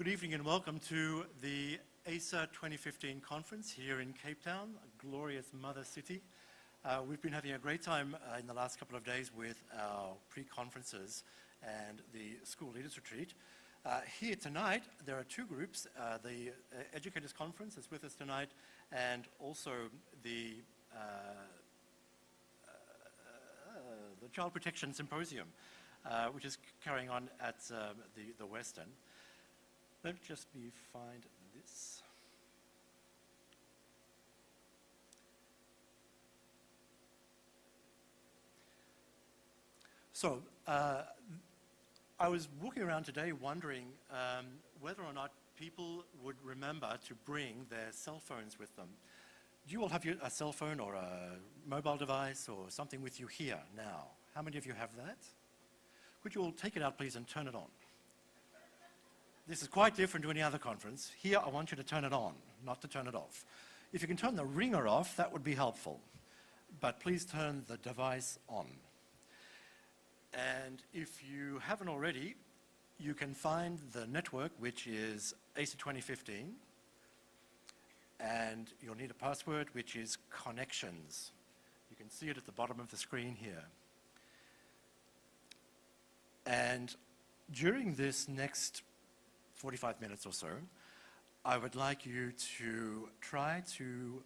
Good evening and welcome to the AISA 2015 conference here in Cape Town, a glorious mother city. We've been having a great time in the last couple of days with our pre-conferences and the school leaders retreat. Here tonight, there are two groups. The Educators Conference is with us tonight, and also the Child Protection Symposium, which is carrying on at the Western. Let me just find this. So, I was walking around today wondering whether or not people would remember to bring their cell phones with them. Do you all have a cell phone or a mobile device or something with you here now? How many of you have that? Could you all take it out, please, and turn it on? This is quite different to any other conference. Here, I want you to turn it on, not to turn it off. If you can turn the ringer off, that would be helpful. But please turn the device on. And if you haven't already, you can find the network, which is AISA 2015. And you'll need a password, which is connections. You can see it at the bottom of the screen here. And during this next 45 minutes or so, I would like you to try to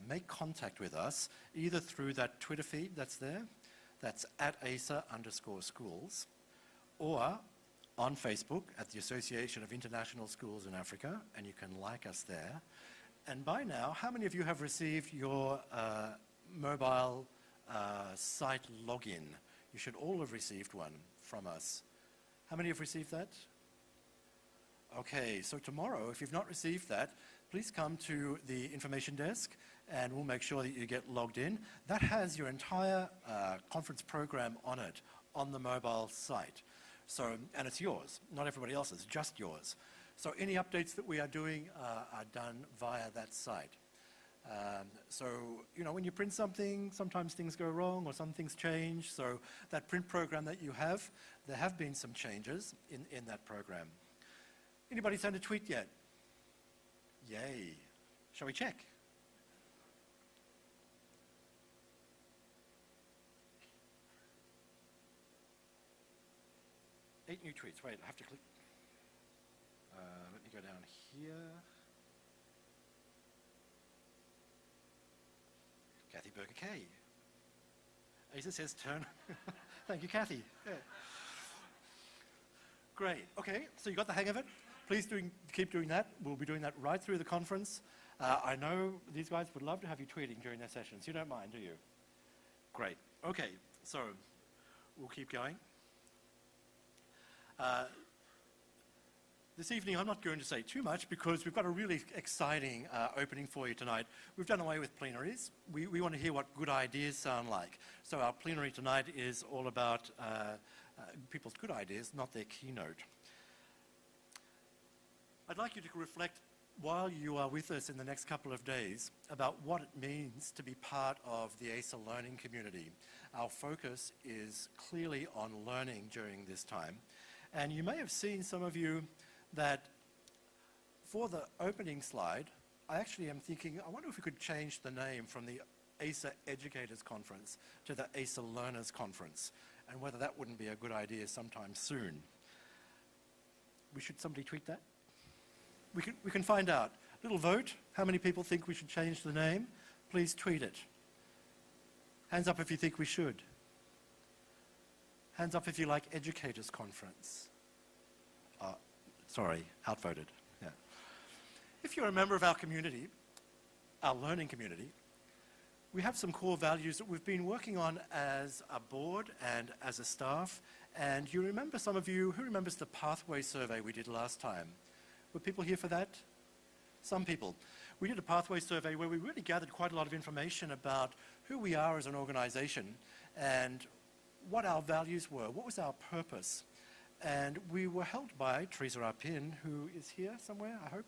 make contact with us, either through that Twitter feed that's there, that's at AISA_schools, or on Facebook at the Association of International Schools in Africa, and you can like us there. And by now, how many of you have received your mobile site login? You should all have received one from us. How many have received that? Okay, so tomorrow, if you've not received that, please come to the information desk and we'll make sure that you get logged in. That has your entire conference program on it, on the mobile site. So, and it's yours, not everybody else's, just yours. So any updates that we are doing are done via that site. So, you know, when you print something, sometimes things go wrong or some things change. So that print program that you have, there have been some changes in that program. Anybody send a tweet yet? Yay. Shall we check? Eight new tweets. Wait, I have to click. Let me go down here. Kathy Berger K. AISA says turn. Thank you, Kathy. Yeah. Great. Okay, so you got the hang of it. Please keep doing that. We'll be doing that right through the conference. I know these guys would love to have you tweeting during their sessions. You don't mind, do you? Great. Okay, so we'll keep going. This evening, I'm not going to say too much because we've got a really exciting opening for you tonight. We've done away with plenaries. We want to hear what good ideas sound like. So our plenary tonight is all about people's good ideas, not their keynote. I'd like you to reflect while you are with us in the next couple of days about what it means to be part of the AISA learning community. Our focus is clearly on learning during this time. And you may have seen, some of you, that for the opening slide, I actually am thinking, I wonder if we could change the name from the AISA Educators Conference to the AISA Learners Conference, and whether that wouldn't be a good idea sometime soon. Should somebody tweet that? We can find out. Little vote. How many people think we should change the name? Please tweet it. Hands up if you think we should. Hands up if you like Educators Conference. Sorry, outvoted. Yeah. If you're a member of our community, our learning community, we have some core values that we've been working on as a board and as a staff. And you remember, some of you, who remembers the pathway survey we did last time? Were people here for that? Some people. We did a pathway survey where we really gathered quite a lot of information about who we are as an organization and what our values were, what was our purpose. And we were helped by Teresa Arpin, who is here somewhere, I hope.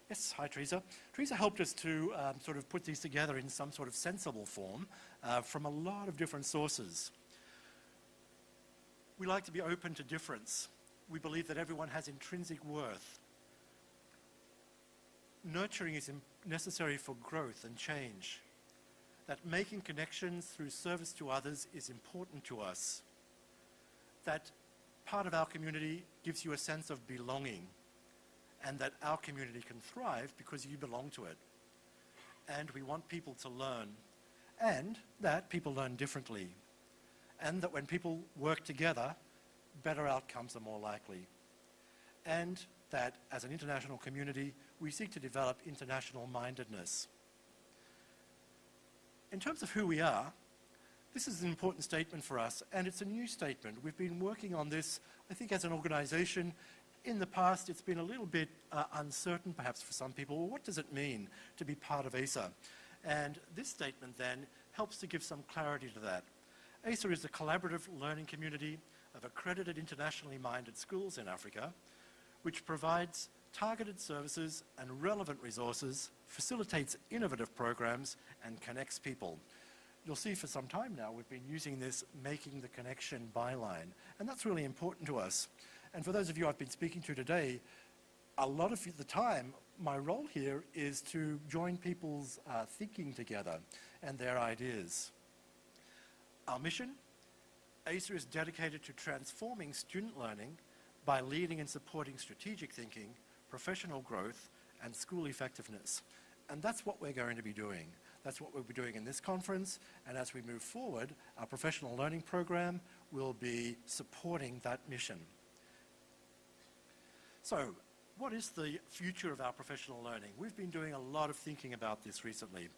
Yes, hi Teresa. Teresa helped us to sort of put these together in some sort of sensible form from a lot of different sources. We like to be open to difference. We believe that everyone has intrinsic worth. Nurturing is necessary for growth and change. That making connections through service to others is important to us. That part of our community gives you a sense of belonging, and that our community can thrive because you belong to it. And we want people to learn, and that people learn differently, and that when people work together, better outcomes are more likely. And that as an international community, we seek to develop international mindedness. In terms of who we are, this is an important statement for us, and it's a new statement. We've been working on this, I think, as an organisation. In the past, it's been a little bit uncertain, perhaps, for some people. Well, what does it mean to be part of AISA? And this statement, then, helps to give some clarity to that. AISA is a collaborative learning community of accredited internationally minded schools in Africa, which provides targeted services and relevant resources, facilitates innovative programs, and connects people. You'll see for some time now we've been using this making the connection byline, and that's really important to us. And for those of you I've been speaking to today, a lot of the time my role here is to join people's thinking together and their ideas. Our mission, AISA is dedicated to transforming student learning by leading and supporting strategic thinking, professional growth, and school effectiveness. And that's what we're going to be doing. That's what we'll be doing in this conference, and as we move forward, our professional learning program will be supporting that mission. So, what is the future of our professional learning? We've been doing a lot of thinking about this recently.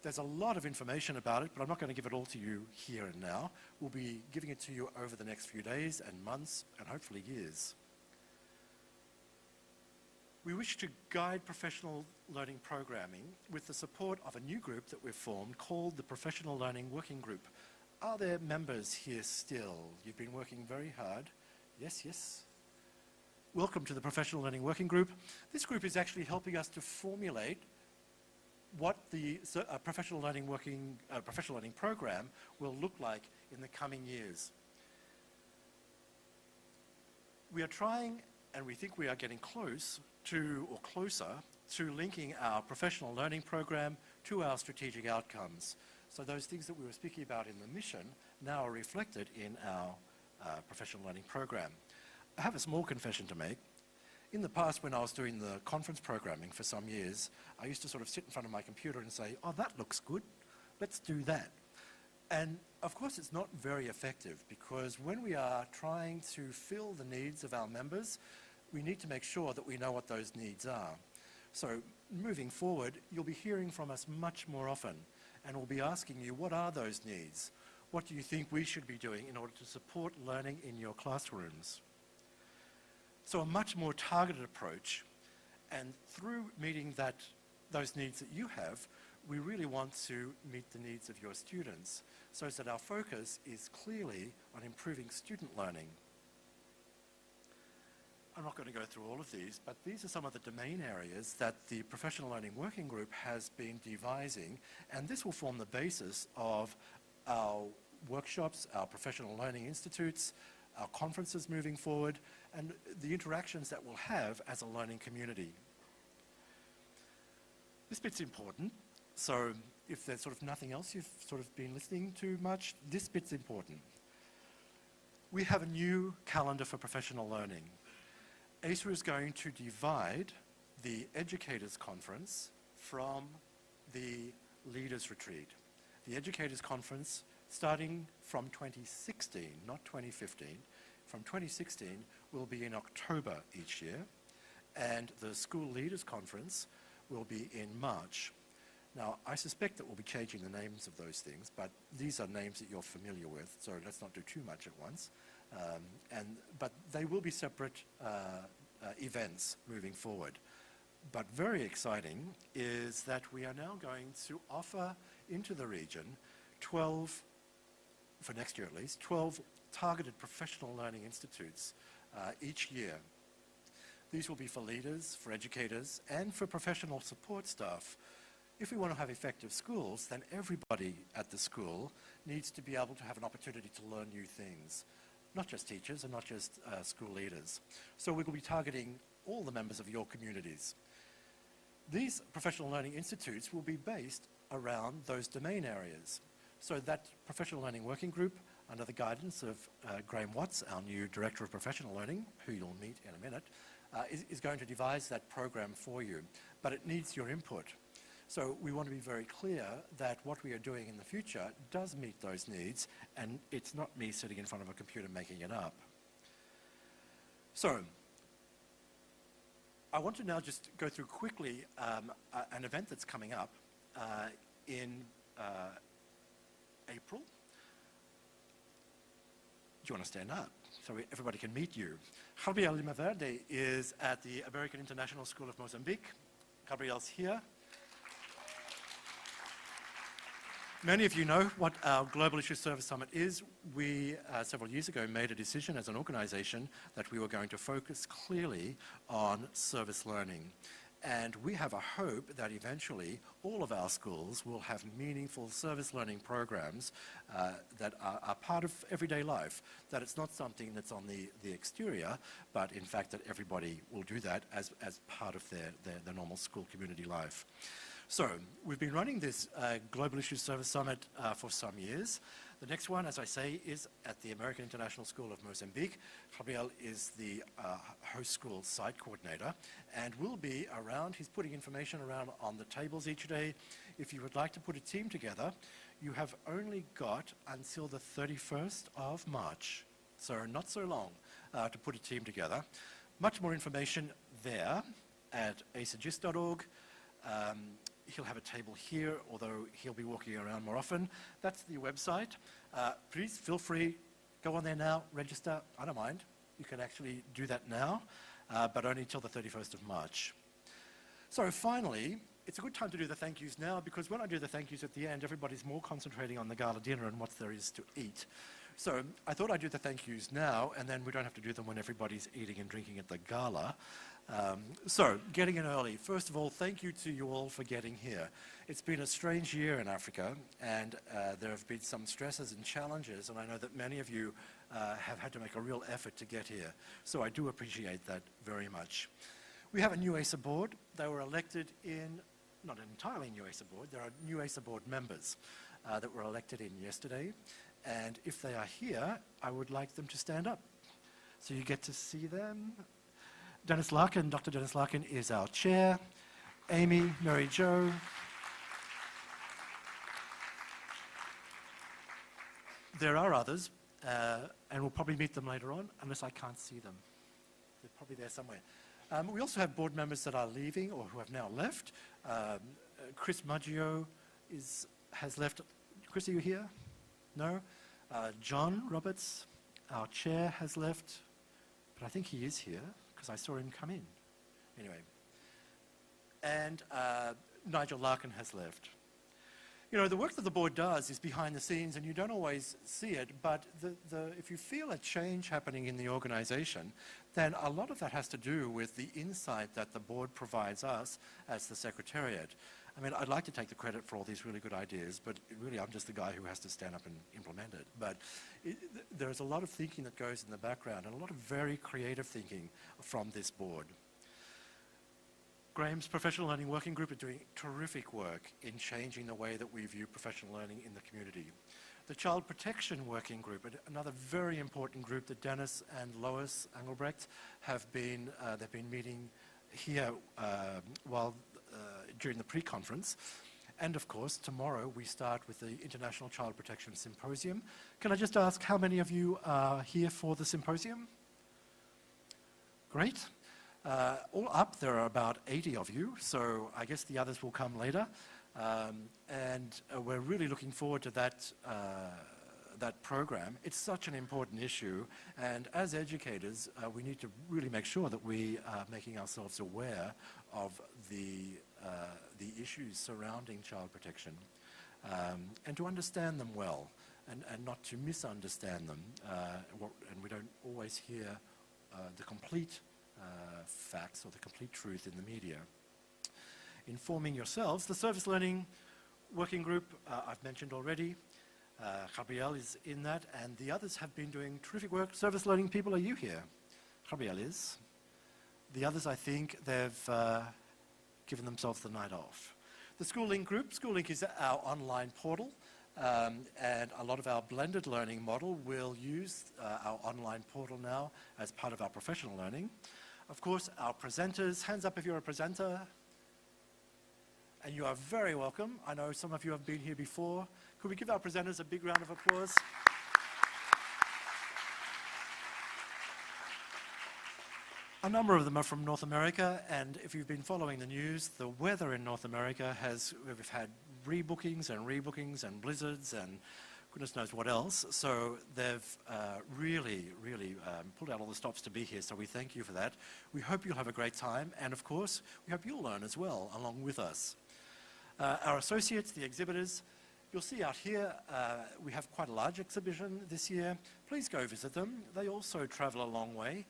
There's a lot of information about it, but I'm not going to give it all to you here and now. We'll be giving it to you over the next few days and months, and hopefully years. We wish to guide professional learning programming with the support of a new group that we've formed called the Professional Learning Working Group. Are there members here still? You've been working very hard. Yes, yes. Welcome to the Professional Learning Working Group. This group is actually helping us to formulate what the professional learning program will look like in the coming years. We are trying, and we think we are getting closer to linking our professional learning program to our strategic outcomes. So those things that we were speaking about in the mission now are reflected in our professional learning program. I have a small confession to make. In the past, when I was doing the conference programming for some years, I used to sort of sit in front of my computer and say, oh, that looks good, let's do that. And of course, it's not very effective, because when we are trying to fill the needs of our members, we need to make sure that we know what those needs are. So moving forward, you'll be hearing from us much more often, and we'll be asking you, what are those needs? What do you think we should be doing in order to support learning in your classrooms? So a much more targeted approach, and through meeting those needs that you have, we really want to meet the needs of your students, so that our focus is clearly on improving student learning. I'm not going to go through all of these, but these are some of the domain areas that the Professional Learning Working Group has been devising, and this will form the basis of our workshops, our professional learning institutes, our conferences moving forward, and the interactions that we'll have as a learning community. This bit's important, so if there's sort of nothing else you've sort of been listening to much, this bit's important. We have a new calendar for professional learning. AISA is going to divide the Educators Conference from the Leaders Retreat. The Educators Conference, starting from 2016, not 2015, from 2016 will be in October each year, and the School Leaders Conference will be in March. Now, I suspect that we'll be changing the names of those things, but these are names that you're familiar with, so let's not do too much at once. But they will be separate events moving forward. But very exciting is that we are now going to offer into the region 12, for next year at least, 12 targeted professional learning institutes each year. These will be for leaders, for educators, and for professional support staff. If we want to have effective schools, then everybody at the school needs to be able to have an opportunity to learn new things. not just teachers and not just school leaders. So we will be targeting all the members of your communities. These professional learning institutes will be based around those domain areas. So that professional learning working group, under the guidance of Graham Watts, our new Director of Professional Learning, who you'll meet in a minute, is going to devise that program for you. But it needs your input. So we want to be very clear that what we are doing in the future does meet those needs, and it's not me sitting in front of a computer making it up. So I want to now just go through quickly an event that's coming up in April. Do you want to stand up so everybody can meet you? Gabriel Lima Verde is at the American International School of Mozambique. Gabriel's here. Many of you know what our Global Issues Service Summit is. We, several years ago, made a decision as an organisation that we were going to focus clearly on service learning. And we have a hope that eventually all of our schools will have meaningful service learning programs that are part of everyday life, that it's not something that's on the exterior, but in fact that everybody will do that as part of their normal school community life. So we've been running this Global Issues Service Summit for some years. The next one, as I say, is at the American International School of Mozambique. Gabriel is the host school site coordinator and will be around. He's putting information around on the tables each day. If you would like to put a team together, you have only got until the 31st of March, so not so long, to put a team together. Much more information there at aisagist.org. He'll have a table here, although he'll be walking around more often. That's the website. Please feel free, go on there now, register. I don't mind. You can actually do that now, but only till the 31st of March. So finally, it's a good time to do the thank yous now, because when I do the thank yous at the end, everybody's more concentrating on the gala dinner and what there is to eat. So I thought I'd do the thank yous now, and then we don't have to do them when everybody's eating and drinking at the gala. So, getting in early. First of all, thank you to you all for getting here. It's been a strange year in Africa, and there have been some stresses and challenges, and I know that many of you have had to make a real effort to get here. So I do appreciate that very much. We have a new AISA board. They were elected in, not an entirely new AISA board, there are new AISA board members that were elected in yesterday, and if they are here, I would like them to stand up. So you get to see them. Dennis Larkin, Dr. Dennis Larkin is our chair. Amy, Mary Jo. There are others, and we'll probably meet them later on, unless I can't see them. They're probably there somewhere. We also have board members that are leaving or who have now left. Chris Maggio has left. Chris, are you here? No? John Roberts, our chair, has left, but I think he is here, because I saw him come in. Anyway. And Nigel Larkin has left. You know, the work that the board does is behind the scenes, and you don't always see it, but if you feel a change happening in the organisation, then a lot of that has to do with the insight that the board provides us as the Secretariat. I mean, I'd like to take the credit for all these really good ideas, but really I'm just the guy who has to stand up and implement it. But there's a lot of thinking that goes in the background, and a lot of very creative thinking from this board. Graham's Professional Learning Working Group are doing terrific work in changing the way that we view professional learning in the community. The Child Protection Working Group, another very important group that Dennis and Lois Engelbrecht have been, they've been meeting here during the pre-conference. And of course, tomorrow we start with the International Child Protection Symposium. Can I just ask how many of you are here for the symposium? Great. All up, there are about 80 of you, so I guess the others will come later. And we're really looking forward to that program. It's such an important issue, and as educators, we need to really make sure that we are making ourselves aware of the issues surrounding child protection, and to understand them well, and not to misunderstand them. And we don't always hear the complete facts or the complete truth in the media. Informing yourselves, the Service Learning Working Group, I've mentioned already. Gabrielle is in that, and the others have been doing terrific work. Service learning people, are you here? Gabrielle is. The others, I think, they've given themselves the night off. The SchoolLink group, SchoolLink is our online portal, and a lot of our blended learning model will use our online portal now as part of our professional learning. Of course, our presenters, hands up if you're a presenter. And you are very welcome. I know some of you have been here before. Could we give our presenters a big round of applause? A number of them are from North America, and if you've been following the news, the weather in North America we've had rebookings and blizzards and goodness knows what else. So they've really pulled out all the stops to be here, so we thank you for that. We hope you'll have a great time, and of course, we hope you'll learn as well, along with us. Our associates, the exhibitors, you'll see out here, we have quite a large exhibition this year. Please go visit them. They also travel a long way.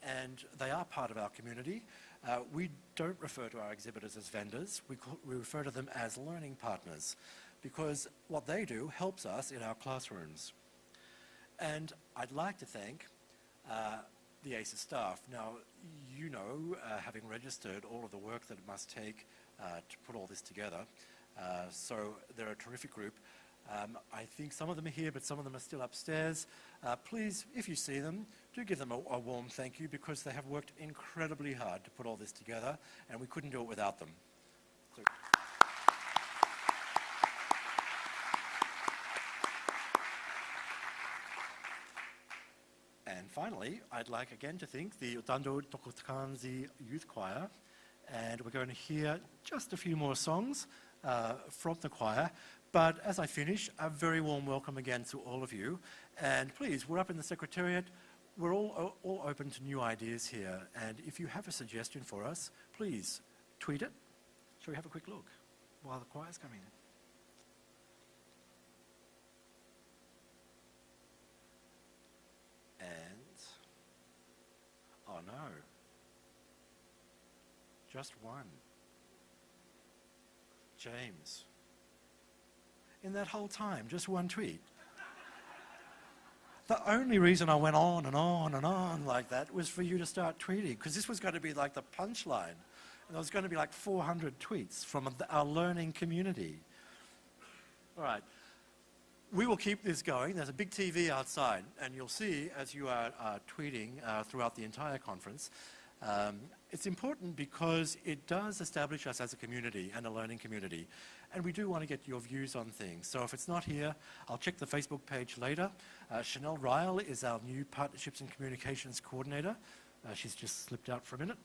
And they are part of our community. We don't refer to our exhibitors as vendors. We refer to them as learning partners, because what they do helps us in our classrooms. And I'd like to thank the AISA staff. Now, you know, having registered, all of the work that it must take to put all this together. So they're a terrific group. I think some of them are here, but some of them are still upstairs. Please, if you see them, do give them a warm thank you, because they have worked incredibly hard to put all this together, and we couldn't do it without them. So. And finally, I'd like again to thank the Utando Tokotakanzi Youth Choir, and we're going to hear just a few more songs from the choir. But as I finish, a very warm welcome again to all of you. And please, we're up in the Secretariat. We're all open to new ideas here. And if you have a suggestion for us, please tweet it. Shall we have a quick look while the choir's coming? And, oh no, just one. James. In that whole time, just one tweet. The only reason I went on and on and on like that was for you to start tweeting, because this was going to be like the punchline. And there was going to be like 400 tweets from our learning community. All right. We will keep this going. There's a big TV outside, and you'll see as you are tweeting throughout the entire conference. It's important because it does establish us as a community and a learning community. And we do want to get your views on things. So if it's not here, I'll check the Facebook page later. Chanel Ryle is our new Partnerships and Communications Coordinator. She's just slipped out for a minute.